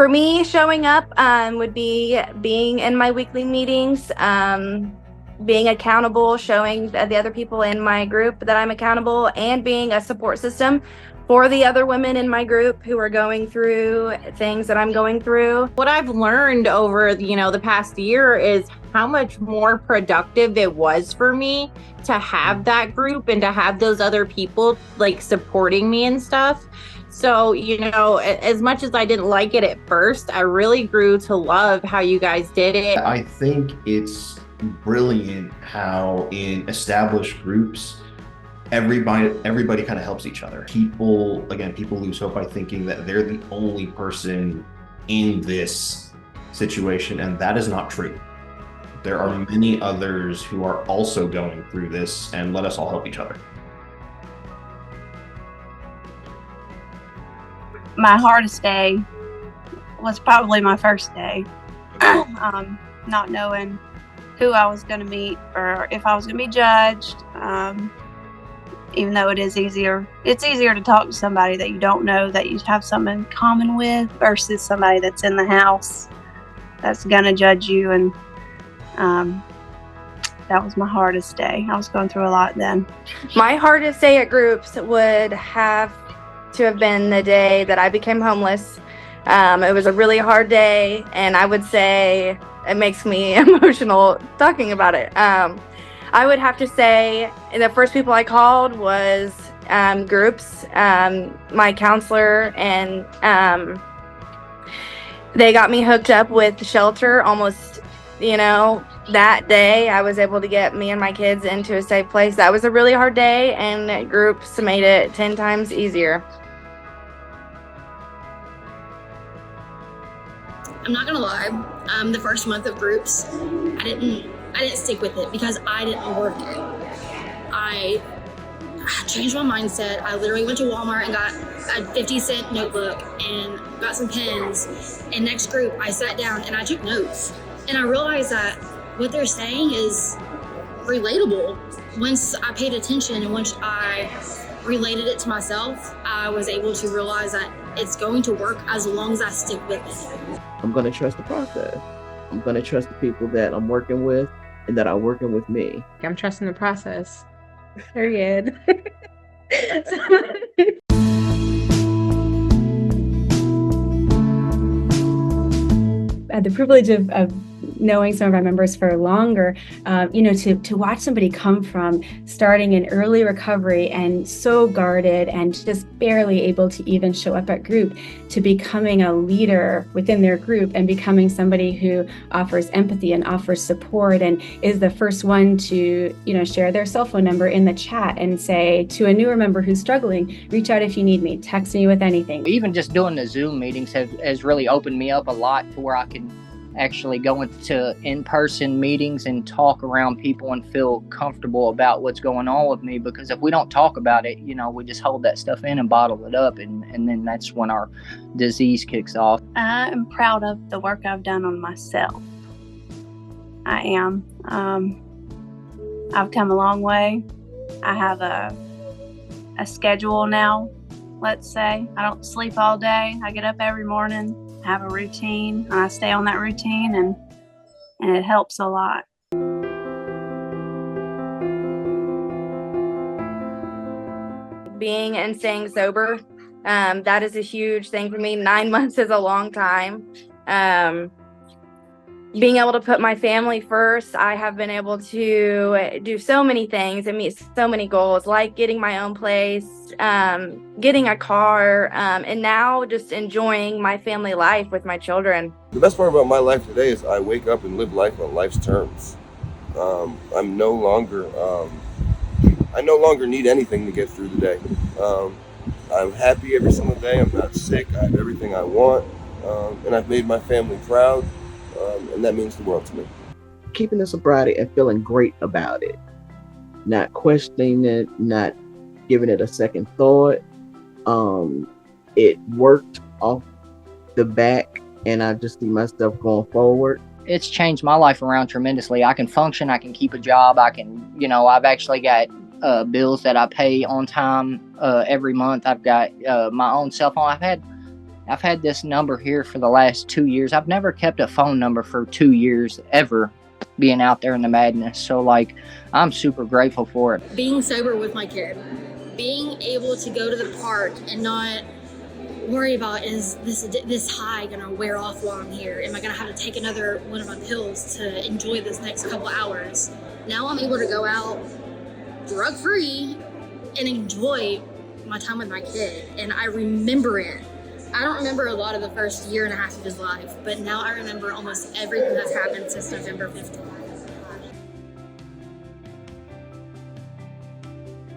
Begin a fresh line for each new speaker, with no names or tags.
For me, showing up would be being in my weekly meetings, being accountable, showing the other people in my group that I'm accountable, and being a support system for the other women in my group who are going through things that I'm going through.
What I've learned over, the past year is how much more productive it was for me to have that group and to have those other people like supporting me and stuff. So, as much as I didn't like it at first, I really grew to love how you guys did it.
I think it's brilliant how in established groups, everybody kind of helps each other. People lose hope by thinking that they're the only person in this situation, and that is not true. There are many others who are also going through this, and let us all help each other.
My hardest day was probably my first day. Not knowing who I was going to meet or if I was going to be judged. Even though it's easier to talk to somebody that you don't know, that you have something in common with, versus somebody that's in the house that's going to judge you. And that was my hardest day. I was going through a lot then.
My hardest day at groups would have to have been the day that I became homeless. It was a really hard day, and I would say it makes me emotional talking about it. I would have to say the first people I called was groups, my counselor, and they got me hooked up with shelter almost, that day. I was able to get me and my kids into a safe place. That was a really hard day, and groups made it 10 times easier.
I'm not gonna lie, the first month of groups, I didn't stick with it because I didn't work it. I changed my mindset. I literally went to Walmart and got a 50-cent notebook and got some pens. And next group, I sat down and I took notes. And I realized that what they're saying is relatable. Once I paid attention and once I related it to myself, I was able to realize that it's going to work as long as I stick with it.
I'm going to trust the process. I'm going to trust the people that I'm working with and that are working with me.
I'm trusting the process. Period. I had the privilege of knowing some of our members for longer, to watch somebody come from starting in early recovery and so guarded and just barely able to even show up at group, to becoming a leader within their group and becoming somebody who offers empathy and offers support and is the first one to, share their cell phone number in the chat and say to a newer member who's struggling, reach out if you need me, text me with anything.
Even just doing the Zoom meetings has really opened me up a lot to where I can actually go into in-person meetings and talk around people and feel comfortable about what's going on with me, because if we don't talk about it, we just hold that stuff in and bottle it up, and then that's when our disease kicks off.
I am proud of the work I've done on myself. I am. I've come a long way. I have a schedule now, let's say. I don't sleep all day. I get up every morning, have a routine, and I stay on that routine, and it helps a lot.
Being and staying sober, that is a huge thing for me. 9 months is a long time. Being able to put my family first, I have been able to do so many things and meet so many goals, like getting my own place, getting a car, and now just enjoying my family life with my children.
The best part about my life today is I wake up and live life on life's terms. I no longer need anything to get through the day. I'm happy every single day. I'm not sick. I have everything I want, and I've made my family proud. And that means the world to me.
Keeping the sobriety and feeling great about it, not questioning it, not giving it a second thought. It worked off the back, and I just see myself going forward.
It's changed my life around tremendously. I can function, I can keep a job, I've actually got bills that I pay on time every month. I've got my own cell phone. I've had I've had this number here for the last 2 years. I've never kept a phone number for 2 years ever, being out there in the madness. So like, I'm super grateful for it.
Being sober with my kid, being able to go to the park and not worry about, is this high gonna wear off while I'm here? Am I gonna have to take another one of my pills to enjoy this next couple hours? Now I'm able to go out drug-free and enjoy my time with my kid, and I remember it. I don't remember a lot of the first year and a half of his life, but now I remember almost everything that's happened since November 15th.